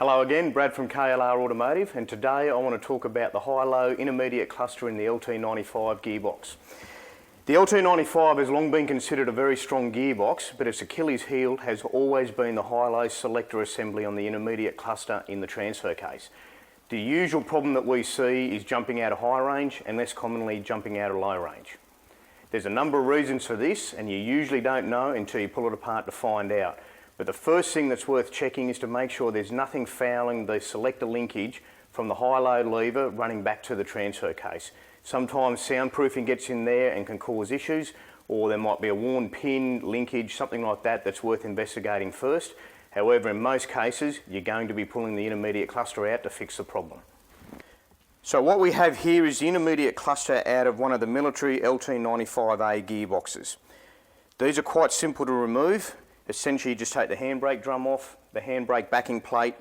Hello again, Brad from KLR Automotive, and today I want to talk about the high-low intermediate cluster in the LT95 gearbox. The LT95 has long been considered a very strong gearbox, but its Achilles heel has always been the high-low selector assembly on the intermediate cluster in the transfer case. The usual problem that we see is jumping out of high range and less commonly jumping out of low range. There's a number of reasons for this, and you usually don't know until you pull it apart to find out. But the first thing that's worth checking is to make sure there's nothing fouling the selector linkage from the high-low lever running back to the transfer case. Sometimes soundproofing gets in there and can cause issues, or there might be a worn pin, linkage, something like that that's worth investigating first. However, in most cases, you're going to be pulling the intermediate cluster out to fix the problem. So what we have here is the intermediate cluster out of one of the military LT95A gearboxes. These are quite simple to remove. Essentially, you just take the handbrake drum off, the handbrake backing plate,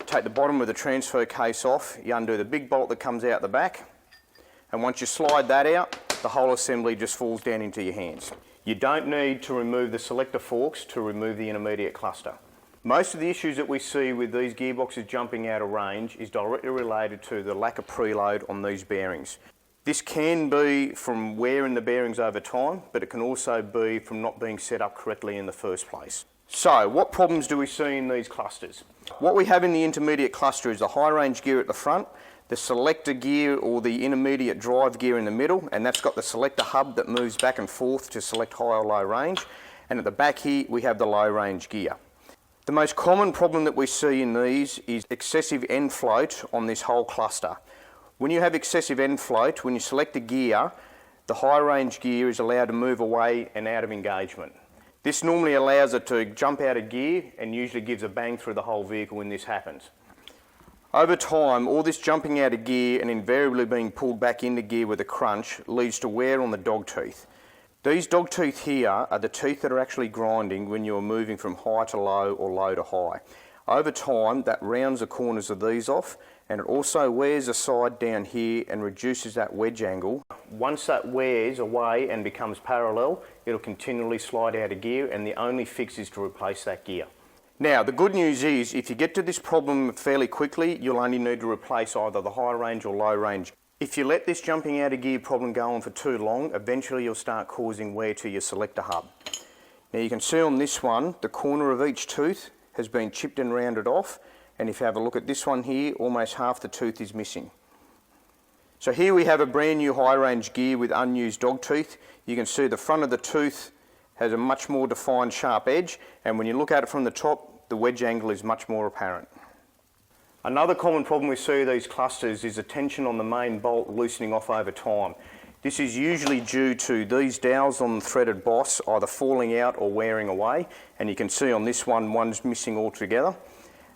take the bottom of the transfer case off, you undo the big bolt that comes out the back, and once you slide that out, the whole assembly just falls down into your hands. You don't need to remove the selector forks to remove the intermediate cluster. Most of the issues that we see with these gearboxes jumping out of range is directly related to the lack of preload on these bearings. This can be from wear in the bearings over time, but it can also be from not being set up correctly in the first place. So, what problems do we see in these clusters? What we have in the intermediate cluster is the high range gear at the front, the selector gear or the intermediate drive gear in the middle, and that's got the selector hub that moves back and forth to select high or low range, and at the back here we have the low range gear. The most common problem that we see in these is excessive end float on this whole cluster. When you have excessive end float, when you select a gear, the high range gear is allowed to move away and out of engagement. This normally allows it to jump out of gear and usually gives a bang through the whole vehicle when this happens. Over time, all this jumping out of gear and invariably being pulled back into gear with a crunch leads to wear on the dog teeth. These dog teeth here are the teeth that are actually grinding when you're moving from high to low or low to high. Over time, that rounds the corners of these off, and it also wears the side down here and reduces that wedge angle. Once that wears away and becomes parallel, it'll continually slide out of gear, and the only fix is to replace that gear. Now, the good news is, if you get to this problem fairly quickly, you'll only need to replace either the high range or low range. If you let this jumping out of gear problem go on for too long, eventually you'll start causing wear to your selector hub. Now you can see on this one, the corner of each tooth has been chipped and rounded off, and if you have a look at this one here, almost half the tooth is missing. So here we have a brand new high range gear with unused dog teeth. You can see the front of the tooth has a much more defined sharp edge, and when you look at it from the top, the wedge angle is much more apparent. Another common problem we see with these clusters is the tension on the main bolt loosening off over time. This is usually due to these dowels on the threaded boss either falling out or wearing away, and you can see on this one, one's missing altogether.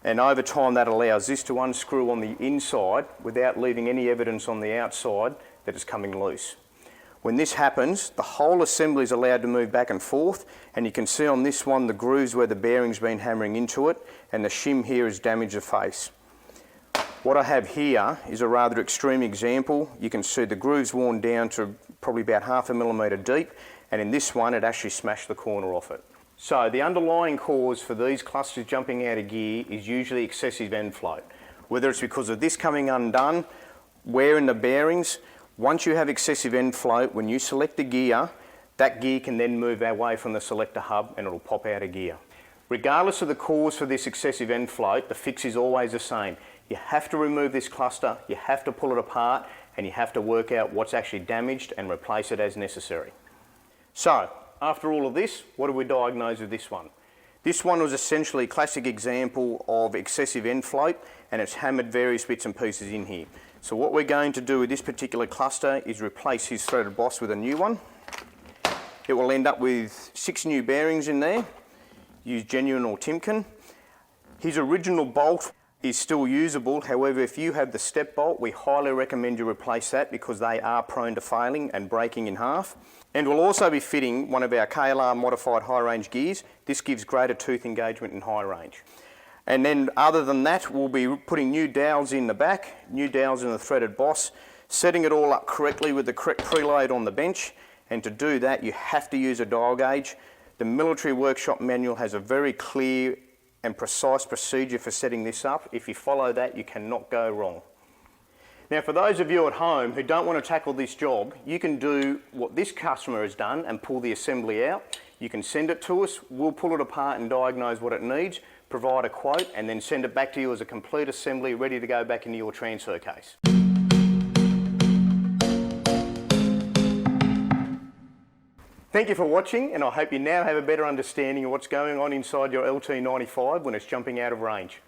And over time that allows this to unscrew on the inside without leaving any evidence on the outside that it's coming loose. When this happens, the whole assembly is allowed to move back and forth, and you can see on this one the grooves where the bearing's been hammering into it, and the shim here has damaged the face. What I have here is a rather extreme example. You can see the groove's worn down to probably about 0.5 millimetre deep, and in this one it actually smashed the corner off it. So the underlying cause for these clusters jumping out of gear is usually excessive end float. Whether it's because of this coming undone, wear in the bearings, once you have excessive end float, when you select the gear, that gear can then move away from the selector hub and it'll pop out of gear. Regardless of the cause for this excessive end float, the fix is always the same. You have to remove this cluster, you have to pull it apart, and you have to work out what's actually damaged and replace it as necessary. So, after all of this, what do we diagnose with this one? This one was essentially a classic example of excessive end float, and it's hammered various bits and pieces in here. So what we're going to do with this particular cluster is replace his threaded boss with a new one. It will end up with 6 new bearings in there. Use genuine or Timken. His original bolt is still usable, however if you have the step bolt, we highly recommend you replace that because they are prone to failing and breaking in half. And we'll also be fitting one of our KLR modified high range gears. This gives greater tooth engagement in high range. And then other than that, we'll be putting new dowels in the back, new dowels in the threaded boss, setting it all up correctly with the correct preload on the bench, and to do that you have to use a dial gauge. The military workshop manual has a very clear and precise procedure for setting this up. If you follow that, you cannot go wrong. Now, for those of you at home who don't want to tackle this job, you can do what this customer has done and pull the assembly out. You can send it to us, we'll pull it apart and diagnose what it needs, provide a quote, and then send it back to you as a complete assembly ready to go back into your transfer case. Thank you for watching, and I hope you now have a better understanding of what's going on inside your LT95 when it's jumping out of range.